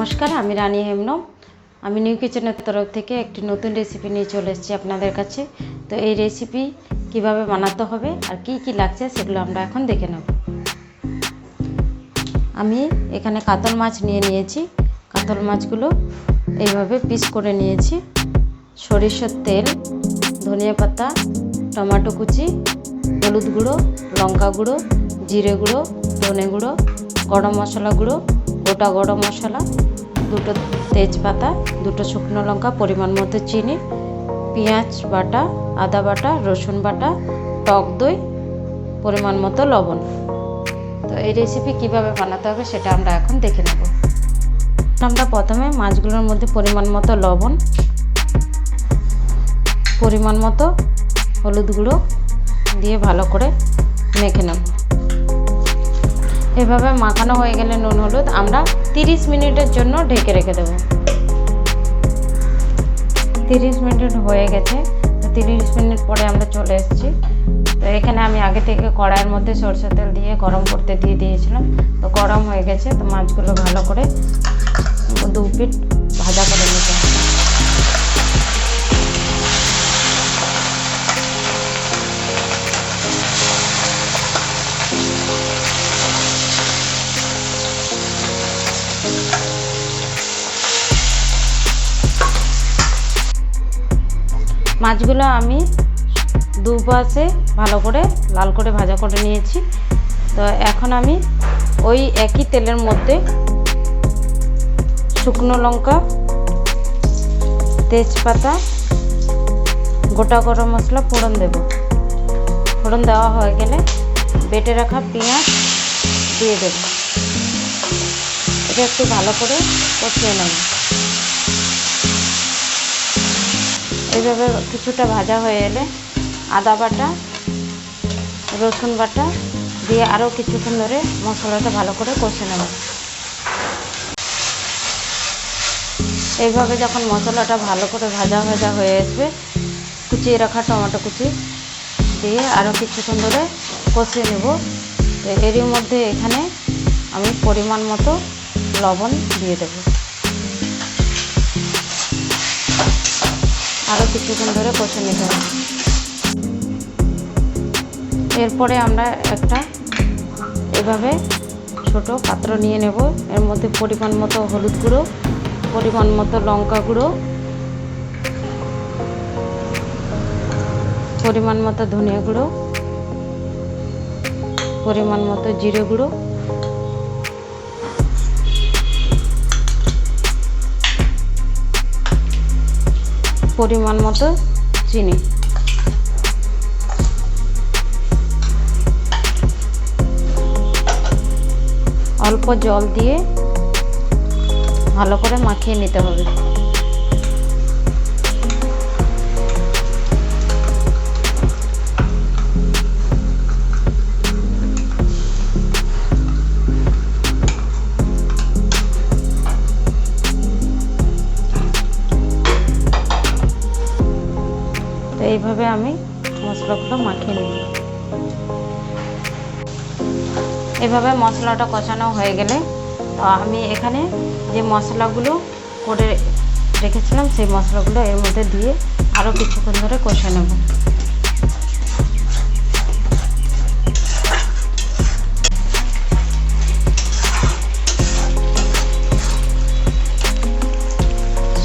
नमस्कार आमी रानी हेमरम आमी निउ किचेनेर तरफ थेके एकटी नतून रेसिपि निये चले एसेछि आपनादेर काछे। तो এই रेसिपि किभाबे बानाते होबे आर की की लागছে सेगुलो आमरा एखन देखे नेब। आमी एखाने कातल माछ निये निয়েছি। कातल माछगुलो এইভাবে পিস করে নিয়েছি। সরিষার তেল, ধনিয়া পাতা, টমেটো কুচি, হলুদ গুঁড়ো, লঙ্কা গুঁড়ো, জিরে গুঁড়ো, ধনে গুঁড়ো, গরম মশলা গুঁড়ো, গোटा गरम मशला, दुटो तेजपाता, दुटो शुकनो लंका, परिमाण मतो चीनी, पेঁয়াজ बाटा, आदा बाटा, रसुन बाटा, टक दई, परिमाण मतो लवण। तो এই रेसिपि কিভাবে বানাতে হবে সেটা আমরা এখন দেখে নেব। আমরা প্রথমে মাছগুলোর মধ্যে পরিমাণ মতো লবণ, পরিমাণ মতো হলুদ গুঁড়ো দিয়ে ভালো করে মেখে নেব। এভাবে মাখানো হয়ে গেলে নুন হলুদ আমরা 30 মিনিটের জন্য ঢেকে রেখে দেব। 30 মিনিট হয়ে গেছে। 30 মিনিট পরে আমরা চলে এসেছি। তো এখানে আমি আগে থেকে কড়াইয়ের মধ্যে সরষের তেল দিয়ে গরম করতে দিয়ে দিয়েছিলাম। তো গরম হয়ে গেছে। তো মাছগুলো ভালো করে দু পিঠ ভাজা করে নিতে হবে। মাছগুলো আমি দুপাশে ভালো করে লাল করে ভাজা করে নিয়েছি। তো এখন আমি ওই একই তেলের মধ্যে শুকনো লঙ্কা, তেজপাতা, গোটা গরম মশলা ফোড়ন দেব। ফোড়ন দেওয়া হয়ে গেলে বেটে রাখা পেঁয়াজ দিয়ে দেব। এটা একটু ভালো করে কষিয়ে নেব। এইভাবে কিছুটা ভাজা হয়ে এলে আদা বাটা, রসুন বাটা দিয়ে আরও কিছুক্ষণ ধরে মশলাটা ভালো করে কষে নেব। এইভাবে যখন মশলাটা ভালো করে ভাজা হয়ে আসবে কুচিয়ে রাখা টমেটো কুচি দিয়ে আরও কিছুক্ষণ ধরে কষিয়ে নেব। তো এরই মধ্যে এখানে আমি পরিমাণ মতো লবণ দিয়ে দেব। আরও কিছুক্ষণ ধরে কষে নিতে হবে। এরপরে আমরা একটা এভাবে ছোট পাত্র নিয়ে নেব। এর মধ্যে পরিমাণ মতো হলুদ গুঁড়ো, পরিমাণ মতো লঙ্কা গুঁড়ো, পরিমাণ মতো ধনিয়া গুঁড়ো, পরিমাণ মতো জিরে গুঁড়ো, পরিমাণ মতো চিনি, অল্প জল দিয়ে ভালো করে মাখিয়ে নিতে হবে। এইভাবে আমি মশলাগুলো মাখিয়ে নেব। এভাবে মশলাটা কষানো হয়ে গেলে আমি এখানে যে মশলাগুলো করে রেখেছিলাম সেই মশলাগুলো এর মধ্যে দিয়ে আরও কিছুক্ষণ ধরে কষে নেব।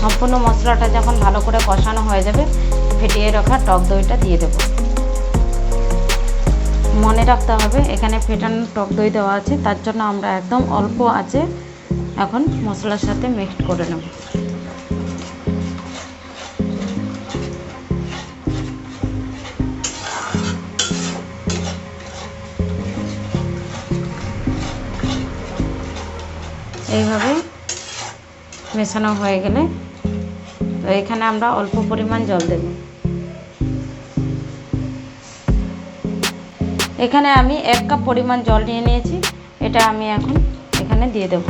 সম্পূর্ণ মশলাটা যখন ভালো করে কষানো হয়ে যাবে ফেটিয়ে রাখা টক দইটা দিয়ে দেব। মনে রাখতে হবে এখানে ফেটানো টক দই দেওয়া আছে, তার জন্য আমরা একদম অল্প আঁচে এখন মশলার সাথে মিক্সড করে নেব। এইভাবে মেশানো হয়ে গেলে তো এখানে আমরা অল্প পরিমাণ জল দেব। এখানে আমি 1 কাপ পরিমাণ জল নিয়ে নিয়েছি। এটা আমি এখন এখানে দিয়ে দেব।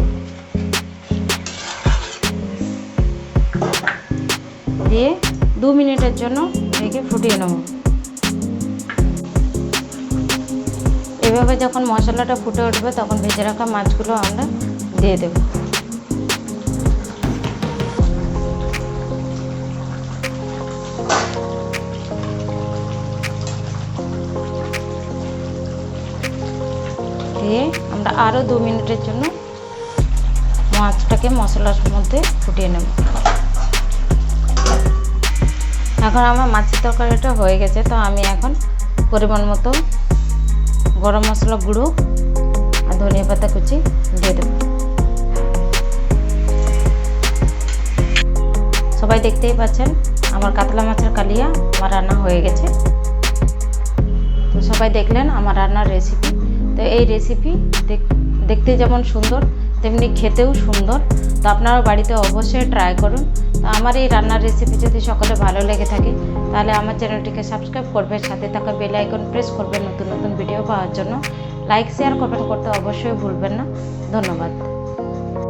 দিয়ে 2 মিনিটের জন্য ঢেকে ফুটিয়ে নেব। এভাবে যখন মশলাটা ফুটে উঠবে তখন ভেজে রাখা মাছগুলো আমরা দিয়ে দেব। দিয়ে আমরা আরও 2 মিনিটের জন্য মাছটাকে মশলার মধ্যে ফুটিয়ে নেব। এখন আমার মাছের তরকারিটা হয়ে গেছে, তো আমি এখন পরিমাণ মতো গরম মশলা গুঁড়ো আর ধনিয়া পাতা কুচি দিয়ে দেব। সবাই দেখতেই পাচ্ছেন আমার কাতলা মাছের কালিয়া আমার রান্না হয়ে গেছে। তো সবাই দেখলেন আমার রান্নার রেসিপি। তো এই রেসিপি দেখতে যেমন সুন্দর তেমনি খেতেও সুন্দর। তো আপনারা বাড়িতে অবশ্যই ট্রাই করুন। তো আমার এই রান্নার রেসিপি যদি সকলে ভালো লেগে থাকে তাহলে আমার চ্যানেলটিকে সাবস্ক্রাইব করবেন, সাথে থাকা বেল আইকন প্রেস করবেন নতুন নতুন ভিডিও পাওয়ার জন্য। লাইক শেয়ার কমেন্ট করতে অবশ্যই ভুলবেন না। ধন্যবাদ।